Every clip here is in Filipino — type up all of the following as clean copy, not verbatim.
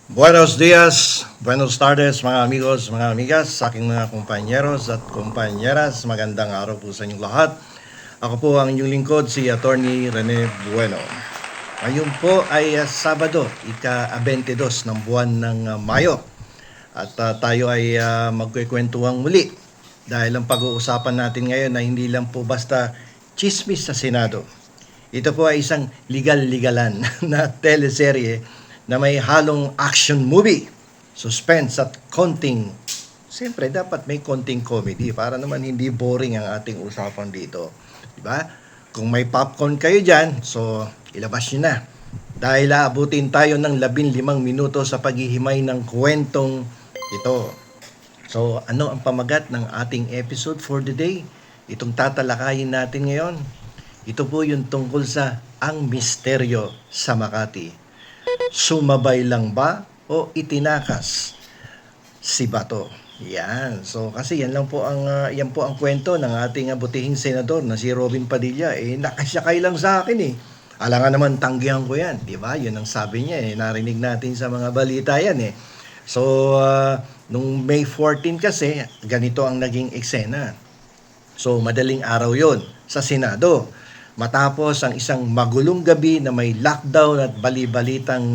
Buenos dias, buenos tardes mga amigos, mga amigas, sa aking mga kumpanyeros at kumpanyeras. Magandang araw po sa inyong lahat. Ako po ang inyong lingkod, si Attorney Rene Bueno. Ngayon po ay Sabado, ika-22 ng buwan ng Mayo. At tayo ay magkukwentuhan muli. Dahil ang pag-uusapan natin ngayon ay hindi lang po basta chismis sa Senado. Ito po ay isang legal-legalan na teleserye na may halong action movie, suspense at konting, siyempre dapat may konting comedy para naman hindi boring ang ating usapan dito. Diba? Kung may popcorn kayo dyan, so ilabas nyo na. Dahil aabutin tayo ng 15 minuto sa paghihimay ng kwentong ito. So ano ang pamagat ng ating episode for the day? Itong tatalakayin natin ngayon. Ito po yung tungkol sa ang misteryo sa Makati. Sumabay lang ba o itinakas si Bato? Yan. So kasi yan po ang kwento ng ating butihing senador na si Robin Padilla. Nakasakay lang sa akin eh. Alangan naman tanggihan ko yan, di ba? Yun ang sabi niya eh. Narinig natin sa mga balita yan eh. So nung May 14 kasi ganito ang naging eksena. So madaling araw yon sa Senado. Matapos ang isang magulong gabi na may lockdown at bali-balitang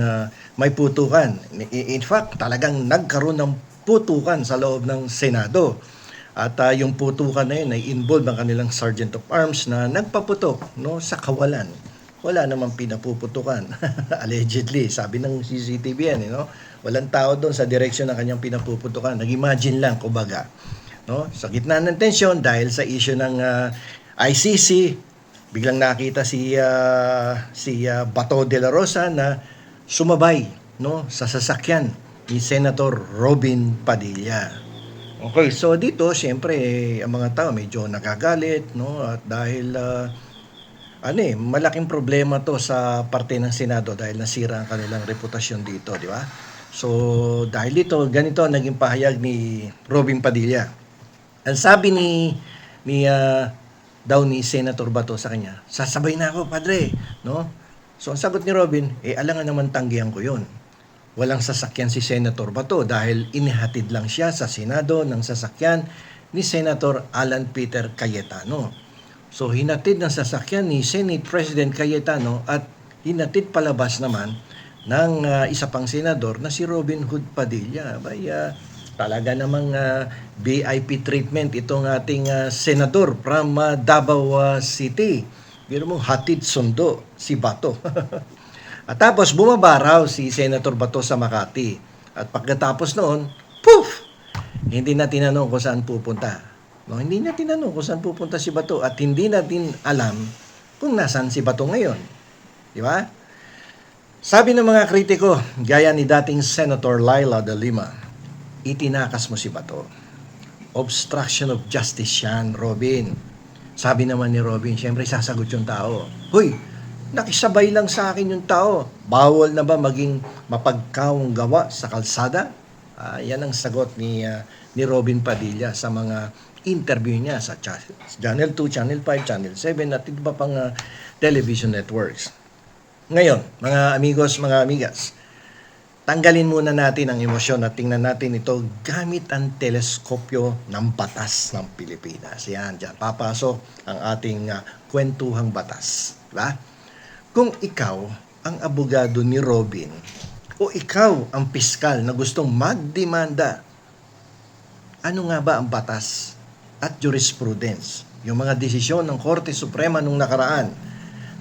may putukan. In fact, talagang nagkaroon ng putukan sa loob ng Senado. At yung putukan na yun ay involved ang kanilang Sergeant of Arms na nagpaputok sa kawalan. Wala namang pinapuputukan. Allegedly, sabi ng CCTV yan. Walang tao doon sa direksyon ng kanyang pinapuputukan. Nag-imagine lang, kumbaga. Sa gitna ng tensyon dahil sa issue ng ICC, biglang nakita si Bato de la Rosa na sumabay sa sasakyan ni Senator Robin Padilla. Okay, so dito siyempre ang mga tao medyo nagagalit at dahil malaking problema to sa parte ng Senado dahil nasira ang kanilang reputasyon dito, di ba? So dahil dito ganito naging pahayag ni Robin Padilla. Ang sabi ni Senator Bato sa kanya, sasabay na ako, padre, So, ang sagot ni Robin, alangan naman tanggihan ko yon. Walang sasakyan si Senator Bato dahil inihatid lang siya sa Senado ng sasakyan ni Senator Alan Peter Cayetano. So, hinatid ng sasakyan ni Senate President Cayetano at hinatid palabas naman ng isa pang senador na si Robin Hood Padilla. Talaga namang VIP treatment itong ating senador from Davao City. Biro mo, hatid sundo si Bato. At tapos bumaba raw si Senator Bato sa Makati. At pagkatapos noon, poof! Hindi na tinanong kung saan pupunta. Hindi na tinanong kung saan pupunta si Bato at hindi natin alam kung nasaan si Bato ngayon. Di ba? Sabi ng mga kritiko, gaya ni dating Senator Laila de Lima, itinakas mo si Bato. Obstruction of justice yan, Robin. Sabi naman ni Robin, siyempre sasagot yung tao. Hoy, nakisabay lang sa akin yung tao. Bawal na ba maging mapagkawang gawa sa kalsada? Yan ang sagot ni Robin Padilla sa mga interview niya sa Channel 2, Channel 5, Channel 7 at iba pang television networks. Ngayon, mga amigos, mga amigas, tanggalin muna natin ang emosyon at tingnan natin ito gamit ang teleskopyo ng batas ng Pilipinas. Yan, dyan papasok ang ating kwentuhang batas. Diba? Kung ikaw ang abogado ni Robin o ikaw ang piskal na gustong magdemanda, ano nga ba ang batas at jurisprudence? Yung mga desisyon ng Korte Suprema nung nakaraan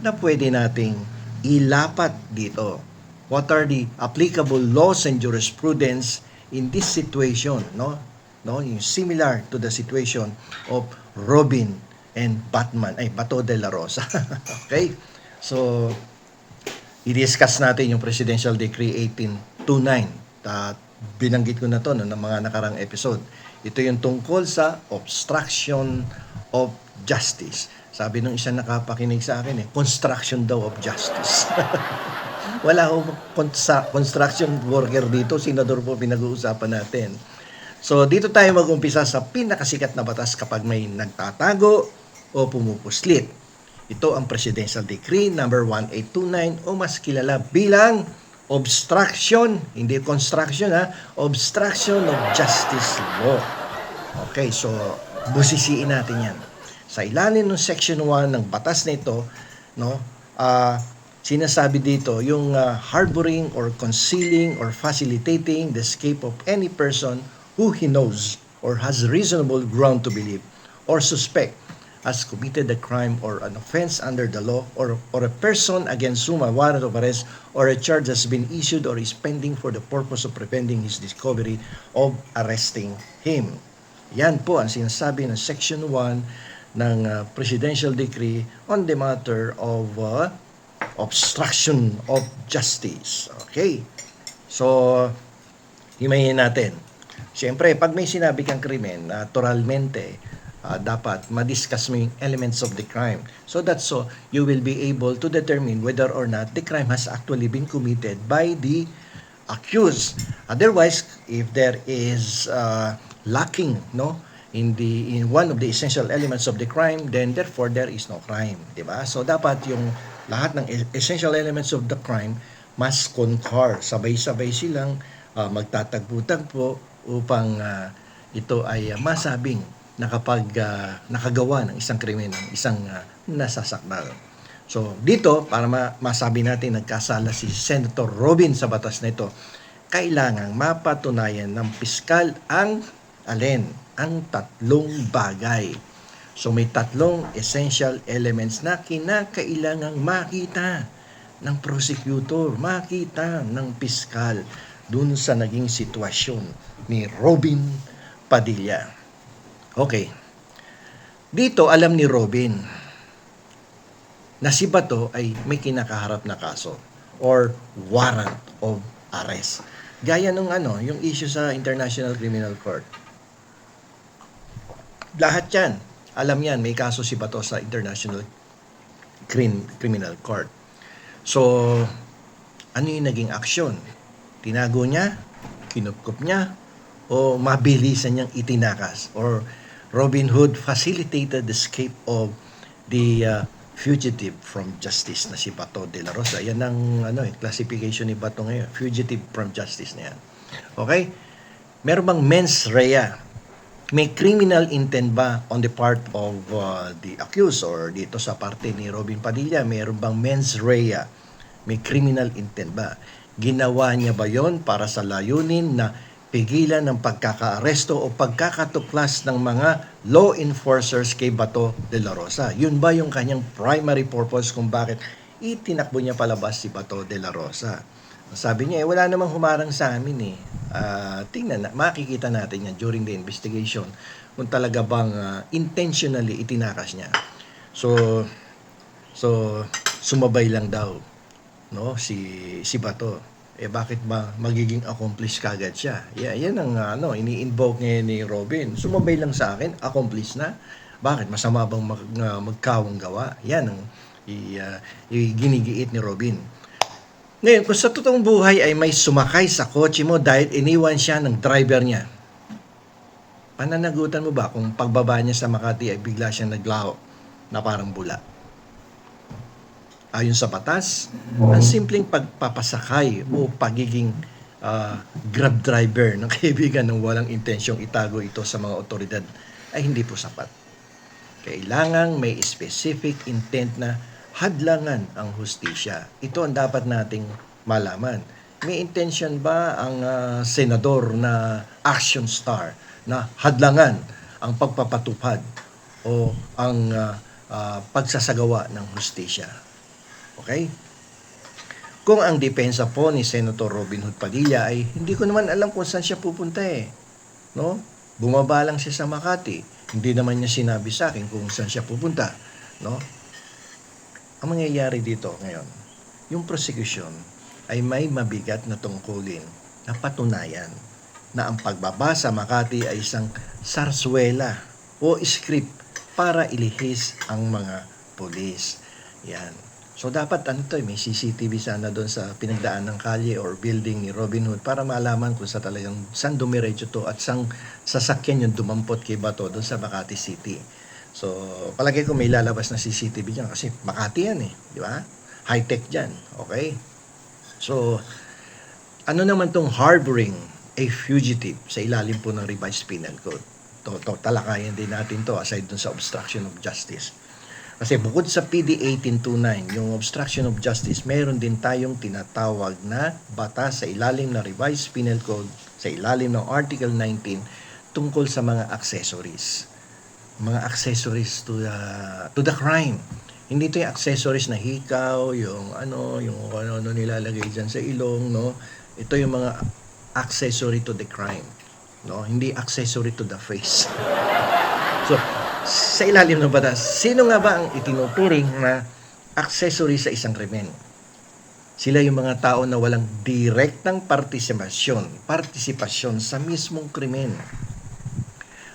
na pwede nating ilapat dito. What are the applicable laws and jurisprudence in this situation, similar to the situation of Robin and Bato de la Rosa. Okay? So, i-discuss natin yung Presidential Decree 1829. Binanggit ko na to ng mga nakarang episode. Ito yung tungkol sa obstruction of justice. Sabi nung isang nakapakinig sa akin, construction daw of justice. Wala akong construction worker dito, senador po pinag-uusapan natin. So dito tayo mag-umpisa sa pinakasikat na batas kapag may nagtatago o pumupuslit. Ito ang Presidential Decree number 1829 o mas kilala bilang obstruction, hindi construction obstruction of justice law. Okay, so busisiin natin yan. Sa ilalim ng Section 1 ng batas na ito, no, sinasabi dito yung harboring or concealing or facilitating the escape of any person who he knows or has reasonable ground to believe or suspect has committed a crime or an offense under the law, or a person against whom a warrant of arrest or a charge has been issued or is pending for the purpose of preventing his discovery of arresting him. Yan po ang sinasabi ng Section 1 ng Presidential Decree on the matter of obstruction of justice. Okay. So, himayin natin. Siyempre, pag may sinabi kang krimen, naturalmente, dapat ma-discuss mo yung elements of the crime. So that's so you will be able to determine whether or not the crime has actually been committed by the accused. Otherwise, if there is lacking in one of the essential elements of the crime, then therefore there is no crime, di ba? So dapat yung lahat ng essential elements of the crime must concur, sabay-sabay silang magtatagpo-tagpo upang ito ay masabing na kapag nakagawa ng isang krimen ng isang nasasakdal. So dito, para masabi natin nagkasala si Senator Robin sa batas na ito, kailangang mapatunayan ng piskal ang alin? Ang tatlong bagay. So may tatlong essential elements na kinakailangang makita ng prosecutor, makita ng piskal dun sa naging sitwasyon ni Robin Padilla. Okay. Dito, alam ni Robin na si Bato ay may kinakaharap na kaso or warrant of arrest. Gaya nung yung issue sa International Criminal Court. Lahat yan. Alam yan, may kaso si Bato sa International Criminal Court. So, ano yung naging aksyon? Tinago niya? Kinupkup niya? O mabilisan niyang itinakas? Or Robin Hood facilitated the escape of the fugitive from justice na si Bato de la Rosa. Yan ang classification ni Bato ngayon. Fugitive from justice na yan. Okay? Meron bang mens rea? May criminal intent ba on the part of the accused or dito sa parte ni Robin Padilla? Meron bang mens rea? May criminal intent ba? Ginawa niya ba yon para sa layunin na pigilan ng pagkakaaresto o pagkakatuklas ng mga law enforcers kay Bato de la Rosa? Yun ba yung kanyang primary purpose kung bakit itinakbo niya palabas si Bato de la Rosa? Sabi niya, wala namang humarang sa amin tingnan na, makikita natin yan during the investigation kung talaga bang intentionally itinakas niya. So sumabay lang daw si Bato. Bakit ba magiging accomplice kagad siya? Yan ang ini-invoke ngayon ni Robin. Sumabay lang sa akin, accomplice na. Bakit? Masama bang magkawang gawa? Yan ang ginigiit ni Robin. Ngayon, kung sa totoong buhay ay may sumakay sa kotse mo dahil iniwan siya ng driver niya, pananagutan mo ba kung pagbaba niya sa Makati ay bigla siyang naglaho na parang bula? Ayon sa batas, ang simpleng pagpapasakay o pagiging grab driver ng kaibigan ng walang intensyong itago ito sa mga otoridad ay hindi po sapat. Kailangang may specific intent na hadlangan ang hustisya. Ito ang dapat nating malaman. May intention ba ang senador na action star na hadlangan ang pagpapatupad o ang pagsasagawa ng hustisya? Okay? Kung ang depensa po ni Senator Robin Hood Padilla ay hindi ko naman alam kung saan siya pupunta Bumaba lang siya sa Makati. Hindi naman niya sinabi sa akin kung saan siya pupunta, Ang mangyayari dito ngayon, yung prosecution ay may mabigat na tungkulin na patunayan na ang pagbaba sa Makati ay isang sarswela o script para ilihis ang mga pulis. Yan. So dapat may CCTV sana doon sa pinagdaan ng kalye or building ni Robin Hood para malaman kung saan dumiretso to at saan sasakyan yung dumampot kay Bato doon sa Makati City. So palagi ko may lalabas na CCTV dyan kasi Makati yan di ba? High-tech dyan, okay? So Ano naman tong harboring a fugitive sa ilalim po ng revised penal code? Talakayan din natin to aside dun sa obstruction of justice. Kasi bukod sa PD 1829, yung obstruction of justice, meron din tayong tinatawag na batas sa ilalim ng revised penal code, sa ilalim ng Article 19, tungkol sa mga accessories. Mga accessories to the crime. Hindi ito yung accessories na hikaw, yung ano nilalagay dyan sa ilong, no? Ito yung mga accessory to the crime, no? Hindi accessory to the face. So, sa ilalim ng batas, sino nga ba ang itinuturing na accessory sa isang krimen? Sila yung mga tao na walang direktang partisipasyon sa mismong krimen.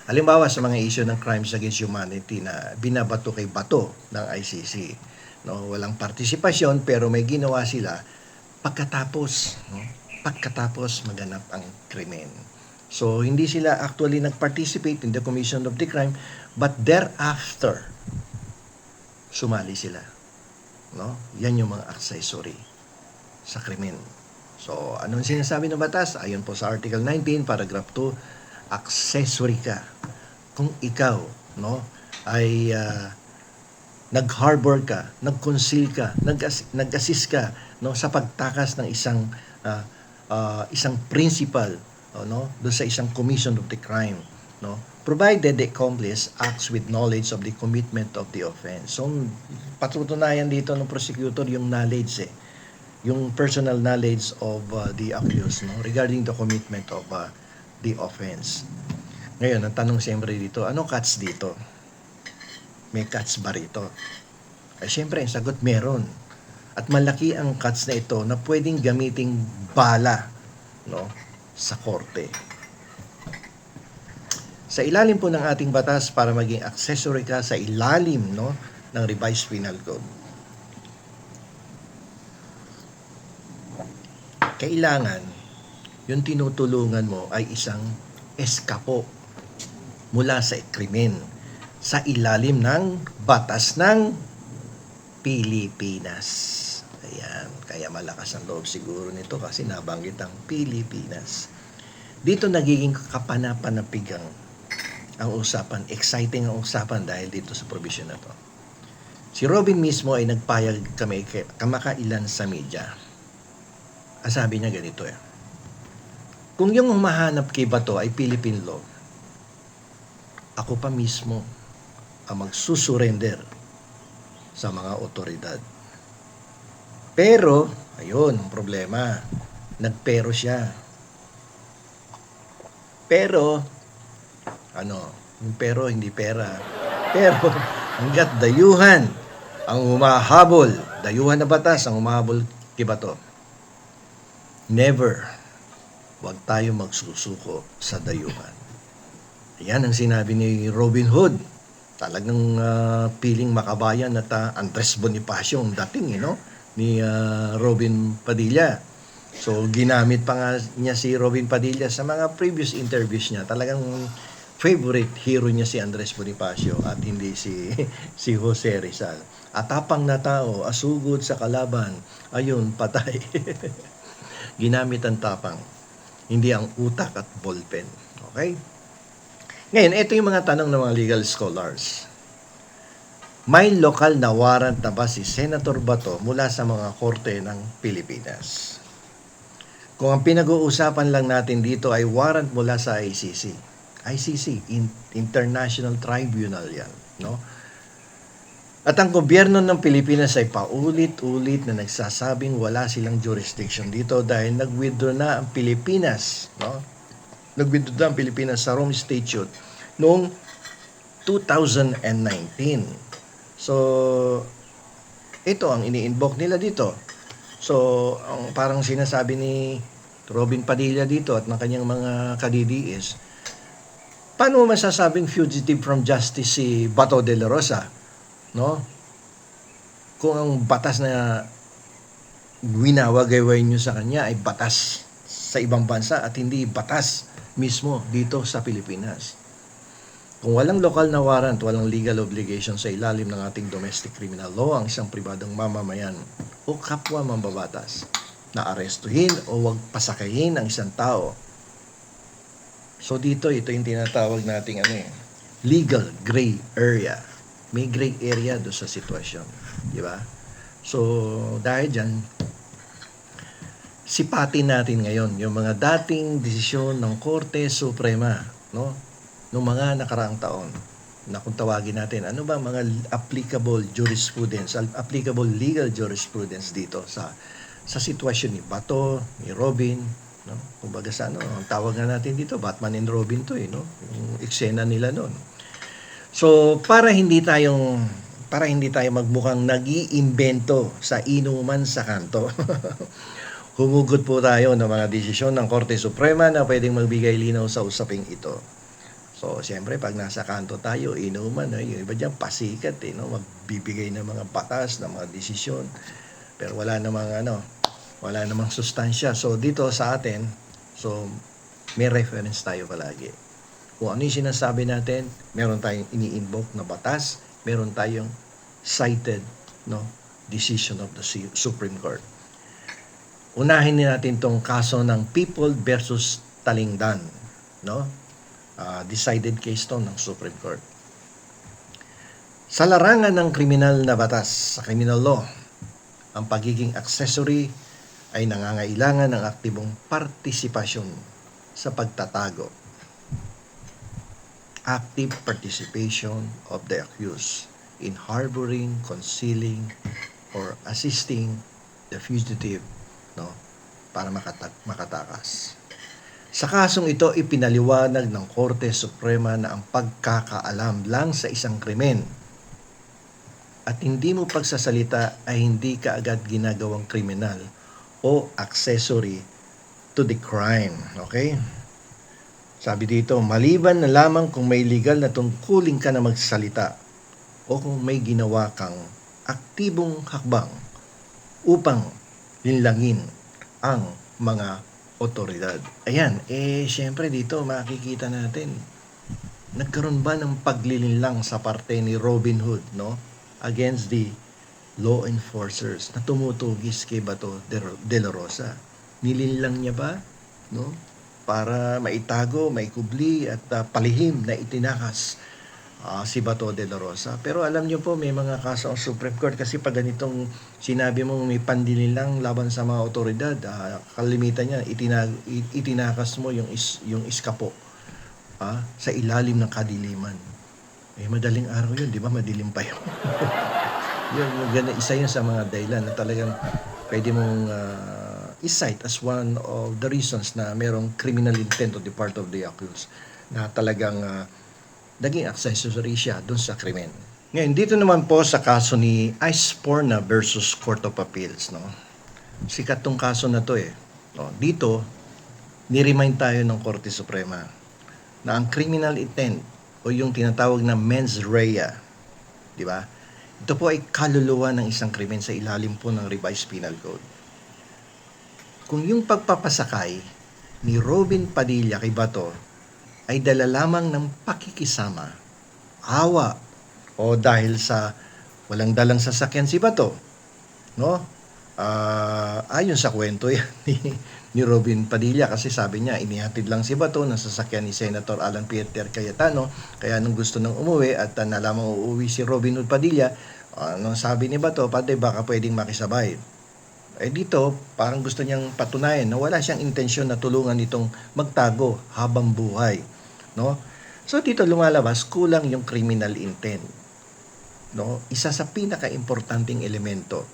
Halimbawa sa mga issue ng crimes against humanity na binabato kay bato ng ICC. No, walang partisipasyon pero may ginawa sila pagkatapos maganap ang krimen. So, hindi sila actually nag-participate in the commission of the crime, but thereafter, sumali sila. No? Yan yung mga accessory sa krimen. So, anong sinasabi ng batas? Ayon po sa Article 19, Paragraph 2, accessory ka. Kung ikaw, no, ay nag-harbor ka, nag-conceal ka, nag-assist ka, no, sa pagtakas ng isang principal, no, doon sa isang commission of the crime, no, provided the accomplice acts with knowledge of the commitment of the offense. So patutunayan dito ng prosecutor yung knowledge, yung personal knowledge of the accused, no, regarding the commitment of the offense. Ngayon, ang tanong siyempre dito, ano cuts dito? May cuts ba rito? Ay siyempre, ang sagot meron. At malaki ang cuts na ito na pwedeng gamiting bala, no, sa korte. Sa ilalim po ng ating batas para maging accessory ka sa ilalim, no, ng revised penal code, kailangan yung tinutulungan mo ay isang eskapo mula sa krimen sa ilalim ng batas ng Pilipinas. Ayan, kaya malakas ang loob siguro nito kasi nabanggit ang Pilipinas. Dito nagiging kapanapanapigang ang usapan, exciting ang usapan dahil dito sa provision na to. Si Robin mismo ay nagpayag kamakailan sa media. Ang sabi niya ganito kung yung humahanap kay Bato ay Philippine law, ako pa mismo ang magsusurrender sa mga otoridad. Pero, ayun, problema. Nagpero siya. Pero, yung pero hindi pera. Pero, hanggat dayuhan ang humahabol, dayuhan na batas ang humahabol kay Bato, never, wag tayo magsusuko sa dayuhan. Yan ang sinabi ni Robin Hood. Talagang piling makabayan at Andres Bonifacio ang dating, ni Robin Padilla. So, ginamit pa nga niya si Robin Padilla sa mga previous interviews niya. Talagang favorite hero niya si Andres Bonifacio at hindi si Jose Rizal. Atapang na tao, asugod sa kalaban, ayun, patay. Ginamit ang tapang, hindi ang utak at ballpen. Okay? Ngayon, ito yung mga tanong ng mga legal scholars. May lokal na warrant na ba si Senator Bato mula sa mga korte ng Pilipinas? Kung ang pinag-uusapan lang natin dito ay warrant mula sa ICC, International Tribunal yan, no? At ang gobyerno ng Pilipinas ay paulit-ulit na nagsasabing wala silang jurisdiction dito dahil nag-withdraw na ang Pilipinas, no? Nag-withdraw ang Pilipinas sa Rome Statute noong 2019. So, ito ang ini-invoke nila dito. So, ang parang sinasabi ni Robin Padilla dito at ng kanyang mga ka-DDS, paano mo masasabing fugitive from justice si Bato de la Rosa? No? Kung ang batas na winawagayway nyo sa kanya ay batas sa ibang bansa at hindi batas mismo dito sa Pilipinas. Kung walang lokal na warrant, walang legal obligation sa ilalim ng ating domestic criminal law ang isang pribadong mamamayan o kapwa mambabatas na arestuhin o wag pasakayin ang isang tao. So dito, ito yung tinatawag nating legal gray area. May gray area do sa sitwasyon, di ba? So dahil diyan, sipatin natin ngayon yung mga dating desisyon ng Korte Suprema, no? Noong mga nakaraang taon na kung tawagin natin, ano ba mga applicable jurisprudence, applicable legal jurisprudence dito sa sitwasyon ni Bato, ni Robin, no? Kumbaga sa ang tawag nga natin dito, Batman and Robin to no? Yung eksena nila noon. So, para hindi tayo magmukhang nag-iimbento sa inuman sa kanto. Humugot po tayo ng mga desisyon ng Korte Suprema na pwedeng magbigay linaw sa usaping ito. So, siyempre, pag nasa kanto tayo, inuman, yung iba dyan, pasikat, no? Magbibigay ng mga batas, ng mga desisyon. Pero wala namang sustansya. So, dito sa atin, so, may reference tayo palagi. Kung ano yung sinasabi natin, meron tayong ini-invoke na batas, meron tayong cited, no, decision of the Supreme Court. Unahin natin tong kaso ng People versus Talingdan, no? Decided case to ng Supreme Court. Sa larangan ng kriminal na batas, sa criminal law, ang pagiging accessory ay nangangailangan ng aktibong partisipasyon sa pagtatago. Active participation of the accused in harboring, concealing, or assisting the fugitive, no, para makatakas. Sa kasong ito, ipinaliwanag ng Korte Suprema na ang pagkakaalam lang sa isang krimen at hindi mo pagsasalita ay hindi kaagad ginagawang kriminal o accessory to the crime. Okay? Sabi dito, maliban na lamang kung may legal na tungkulin ka na magsalita o kung may ginawa kang aktibong hakbang upang linlangin ang mga otoridad. Ayan, syempre dito makikita natin, nagkaroon ba ng paglilinlang sa parte ni Robin Hood, no? Against the law enforcers na tumutugis kay Bato de la Rosa. Nilinlang niya ba, no? Para maitago, maikubli at palihim na itinakas si Bato de la Rosa. Pero alam niyo po, may mga kaso ang Supreme Court kasi pag ganitong sinabi mo may pandilinlang laban sa mga otoridad, kalimitan niya, itinakas mo yung iskapo sa ilalim ng kadiliman. Madaling araw yun, di ba? Madilim pa yun. Isa yun sa mga dahilan na talagang pwede mong i-cite as one of the reasons na merong criminal intent on the part of the accused na talagang naging accessory siya dun sa krimen. Ngayon, dito naman po sa kaso ni Iceporna versus Court of Appeals, no? Sikat tong kaso na to No? Dito, ni-remind tayo ng Korte Suprema na ang criminal intent o yung tinatawag na mens rea, di ba? Ito po ay kaluluwa ng isang krimen sa ilalim po ng Revised Penal Code. Kung yung pagpapasakay ni Robin Padilla kay Bato ay dala lamang ng pakikisama, awa, o dahil sa walang dalang sasakyan si Bato, no? Ayon sa kwento yan ni Robin Padilla, kasi sabi niya, inihatid lang si Bato ng sasakyan ni Senator Alan Peter Cayetano, kaya nung gusto nang umuwi at nalamang uuwi si Robin Hood Padilla, nung sabi ni Bato, "Pade, baka pwedeng makisabay." Dito, parang gusto niyang patunayan na wala siyang intensyon na tulungan itong magtago habang buhay, no? So dito lumalabas kulang yung criminal intent, no? Isa sa pinaka-importanting elemento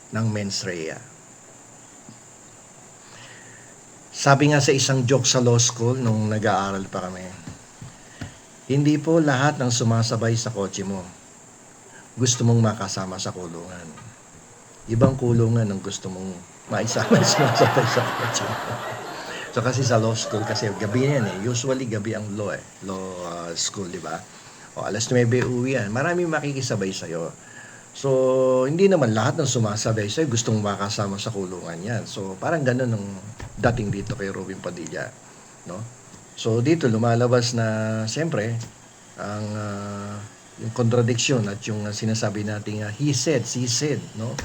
ng mens rea. Sabi nga sa isang joke sa law school nung nag-aaral pa kami, hindi po lahat ng sumasabay sa kotse mo gusto mong makasama sa kulungan. Ibang kulungan ang gusto mong maisama sumasabay sa kotse mo. So kasi sa law school, kasi gabi yan usually gabi ang law school, di ba? O alas 9 uwi yan, maraming makikisabay sa'yo. So, hindi naman lahat ng sumasabay sa'yo gustong makasama sa kulungan yan. So, parang ganun ang dating dito kay Robin Padilla, no? So, dito lumalabas na, siyempre, ang yung contradiction at yung sinasabi nating he said, she said, no?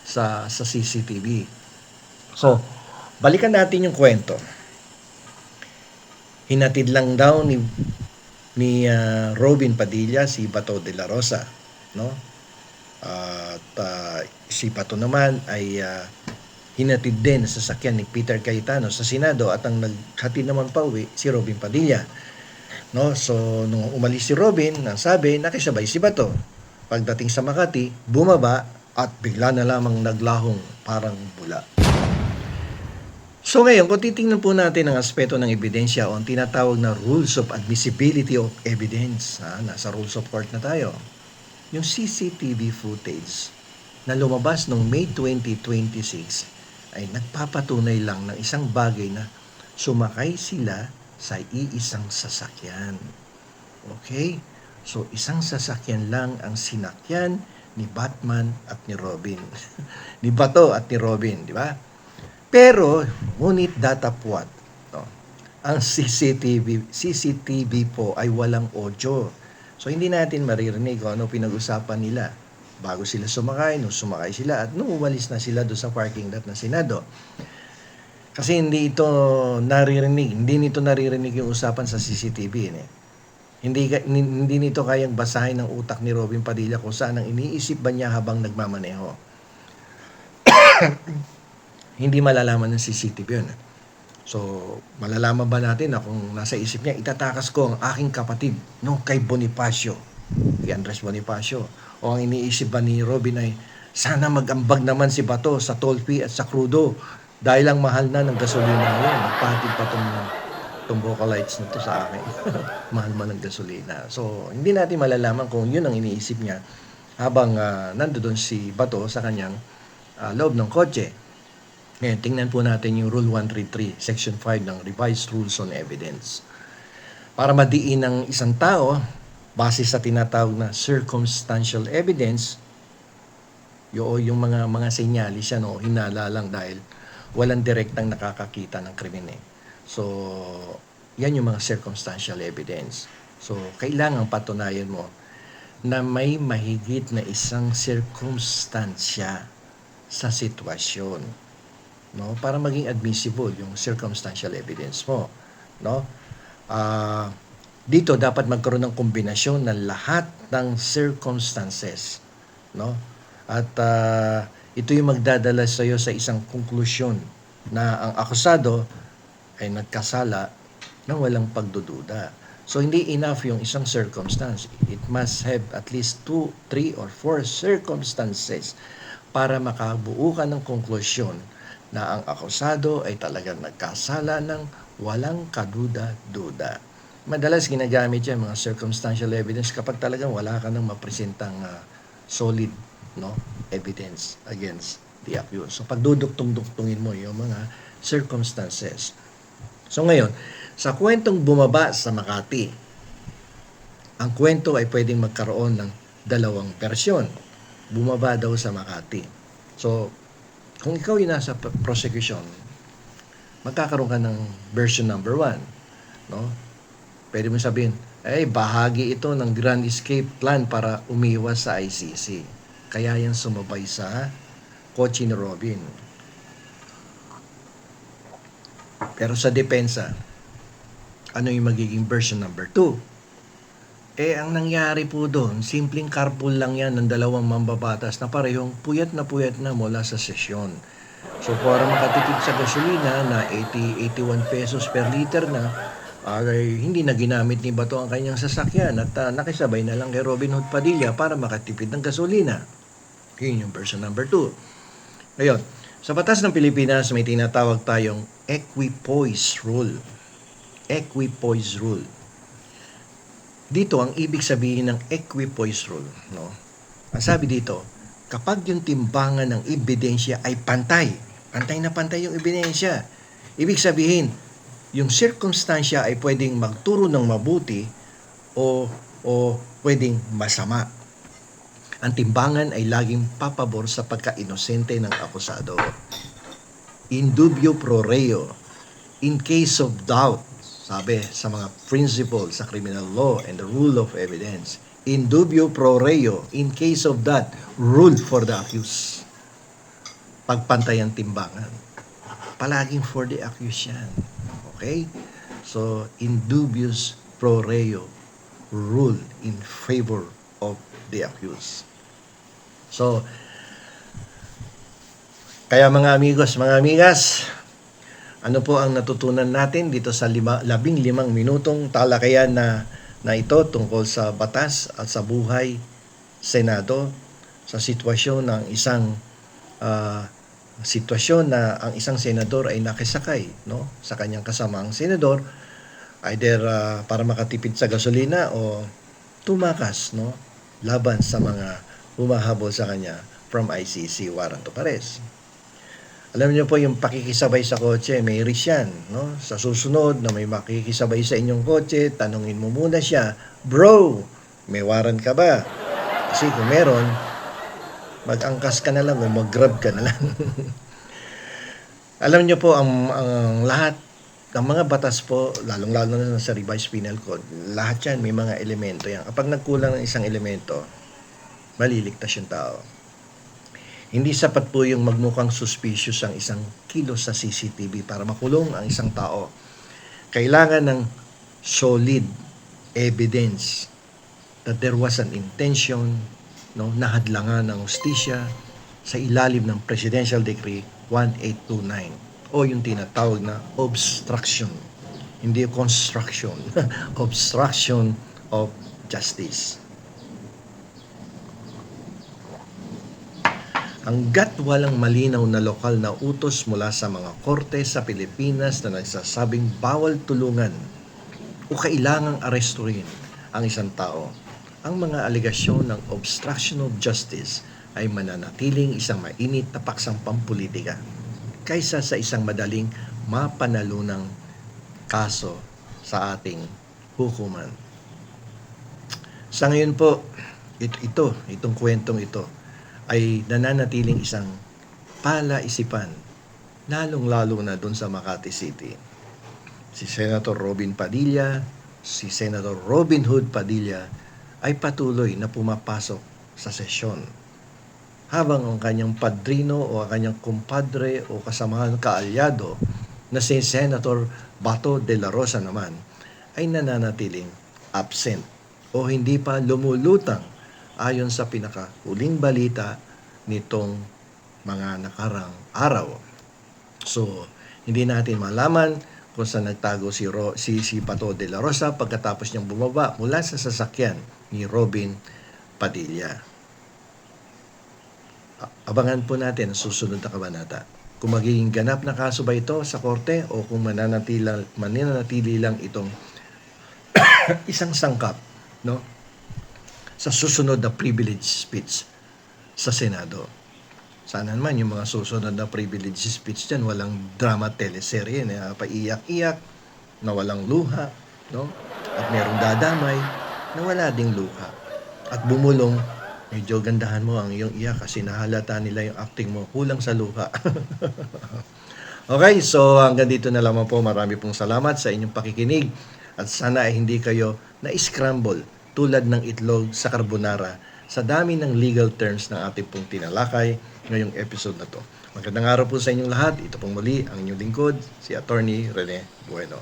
Sa CCTV. So, balikan natin yung kwento. Hinatid lang daw ni Robin Padilla si Bato de la Rosa, no? At si Bato naman ay hinatid din sa sasakyan ni Peter Cayetano sa Senado at ang naghatid naman pauwi si Robin Padilla. No? So, nung umalis si Robin, ang sabi, nakisabay si Bato. Pagdating sa Makati, bumaba at bigla na lamang naglahong parang bula. So ngayon, kung titingnan po natin ang aspeto ng ebidensya o ang tinatawag na rules of admissibility of evidence, nasa rules of court na tayo, yung CCTV footage na lumabas noong May 2026 ay nagpapatunay lang ng isang bagay na sumakay sila sa iisang sasakyan. Okay? So, isang sasakyan lang ang sinakyan ni Batman at ni Robin. Ni Bato at ni Robin, di ba? Pero, ngunit datapwat, no? Ang CCTV po ay walang audio. So, hindi natin maririnig kung ano pinag-usapan nila bago sila sumakay, nung sumakay sila, at nung umalis na sila doon sa parking lot ng Senado. Kasi hindi nito naririnig yung usapan sa CCTV. Hindi nito kayang basahin ng utak ni Robin Padilla kung saan ang iniisip ba niya habang nagmamaneho. Hindi malalaman ng CCTV yun. So, malalaman ba natin na kung nasa isip niya, itatakas ko ang aking kapatid, no, kay Bonifacio, kay Andres Bonifacio. O ang iniisip ba ni Robin ay, sana mag-ambag naman si Bato sa toll fee at sa crudo dahil ang mahal na ng gasolina ngayon. Nagpahatid pa itong vocalites na to sa akin. Mahal man ng gasolina. So, hindi natin malalaman kung yun ang iniisip niya habang nandoon si Bato sa kanyang loob ng kotse. Ngayon, tingnan po natin yung Rule 133, Section 5 ng Revised Rules on Evidence. Para madiin ng isang tao, base sa tinatawag na circumstantial evidence, yung mga senyalis yan, hinala lang dahil walang direktang nakakakita ng krimen. So, yan yung mga circumstantial evidence. So, kailangan patunayan mo na may mahigit na isang circumstansya sa sitwasyon, no, para maging admissible yung circumstantial evidence mo, no? Dito dapat magkaroon ng kombinasyon ng lahat ng circumstances, no? At ito yung magdadala sa iyo sa isang konklusyon na ang akusado ay nagkasala nang walang pagdududa. So hindi enough yung isang circumstance. It must have at least 2, 3 or 4 circumstances para makabuo ka ng konklusyon na ang akusado ay talagang nagkasala ng walang kaduda-duda. Madalas ginagamit yan mga circumstantial evidence kapag talagang wala ka nang mapresentang solid, no, evidence against the accused. So pagduduktong-duktungin mo yung mga circumstances. So ngayon, sa kwentong bumaba sa Makati, ang kwento ay pwedeng magkaroon ng dalawang versyon. Bumaba daw sa Makati. So, kung ikaw yung nasa prosecution, magkakaroon ka ng version number 1. No? Pwede mo sabihin, bahagi ito ng Grand Escape Plan para umiwas sa ICC. Kaya yan sumabay sa kotse ni Robin. Pero sa depensa, ano yung magiging version number 2? Ang nangyari po doon, simpleng carpool lang yan ng dalawang mambabatas na parehong puyat na mula sa sesyon. So, para makatipid sa gasolina na 81 pesos per liter na, ay hindi na ginamit ni Bato ang kanyang sasakyan at nakisabay na lang kay Robin Hood Padilla para makatipid ng gasolina. Yun yung version number 2. Ngayon, sa batas ng Pilipinas, may tinatawag tayong equipoise rule. Equipoise rule. Dito, ang ibig sabihin ng equipoise rule, no? Ang sabi dito, kapag yung timbangan ng ebidensya ay pantay na pantay yung ebidensya, ibig sabihin, yung circumstansya ay pwedeng magturo ng mabuti o pwedeng masama. Ang timbangan ay laging papabor sa pagka-inosente ng akusado. In dubio pro reo, in case of doubt, sabi sa mga principle sa criminal law and the rule of evidence, in dubio pro reo, in case of that, rule for the accused. Pagpantay ang timbangan. palaging for the accused yan. Okay? So, indubius pro reo, rule in favor of the accused. So, kaya mga amigos, mga amigas, ano po ang natutunan natin dito sa 15 minutong talakayan na ito tungkol sa batas at sa buhay, Senado, sa sitwasyon ng sitwasyon na ang isang senador ay nakisakay, no, sa kanyang kasamang senador, either para makatipid sa gasolina o tumakas, no, laban sa mga humahabol sa kanya from ICC warrant of arrest. Alam niyo po, yung pakikisabay sa kotse, may risk yan, no? Sa susunod na may makikisabay sa inyong kotse, tanungin mo muna siya, bro, may warrant ka ba? Kasi kung meron, mag-angkas ka na lang o mag-grab ka na lang. Alam niyo po, ang lahat, ang mga batas po, lalong-lalo na sa revised penal code, lahat yan may mga elemento yan. Kapag nagkulang ng isang elemento, maliligtas yung tao. Hindi sapat po yung magmukhang suspicious ang isang kilos sa CCTV para makulong ang isang tao. Kailangan ng solid evidence that there was an intention, no, na hadlangan ng hustisya sa ilalim ng Presidential Decree 1829 o yung tinatawag na obstruction. Hindi construction. Obstruction of justice. Hangga't walang malinaw na lokal na utos mula sa mga korte sa Pilipinas na nagsasabing bawal tulungan o kailangang arestuhin ang isang tao, ang mga alegasyon ng obstruction of justice ay mananatiling isang mainit na paksang pampulitika kaysa sa isang madaling mapanalunang kaso sa ating hukuman. Sa ngayon po, itong kwentong ito, ay nananatiling isang palaisipan, lalong-lalo na doon sa Makati City. Si Senator Robin Padilla, si Senator Robin Hood Padilla ay patuloy na pumapasok sa sesyon. Habang ang kanyang padrino o ang kanyang kumpadre o kasamahan kaalyado na si Senator Bato de la Rosa naman ay nananatiling absent o hindi pa lumulutang ayon sa pinakahuling balita nitong mga nakarang araw. So, hindi natin malaman kung saan nagtago si Bato de la Rosa pagkatapos niyang bumaba mula sa sasakyan ni Robin Padilla. Abangan po natin ang susunod na kabanata. Kung magiging ganap na kaso ba ito sa korte o kung mananatili lang itong isang sangkap, no, sa susunod na privilege speech sa Senado. Sana naman yung mga susunod na privilege speech dyan, walang drama teleserye na paiyak-iyak, na walang luha, no? At merong dadamay na wala ding luha. At bumulong, medyo gandahan mo ang iyong iyak kasi nahalata nila yung acting mo, kulang sa luha. Okay, so hanggang dito na lamang po. Marami pong salamat sa inyong pakikinig at sana ay hindi kayo na-scramble tulad ng itlog sa carbonara sa dami ng legal terms ng ating pong tinalakay ngayong episode na to. Magandang araw po sa inyong lahat. Ito pong muli ang inyong lingkod, si Attorney Rene Bueno.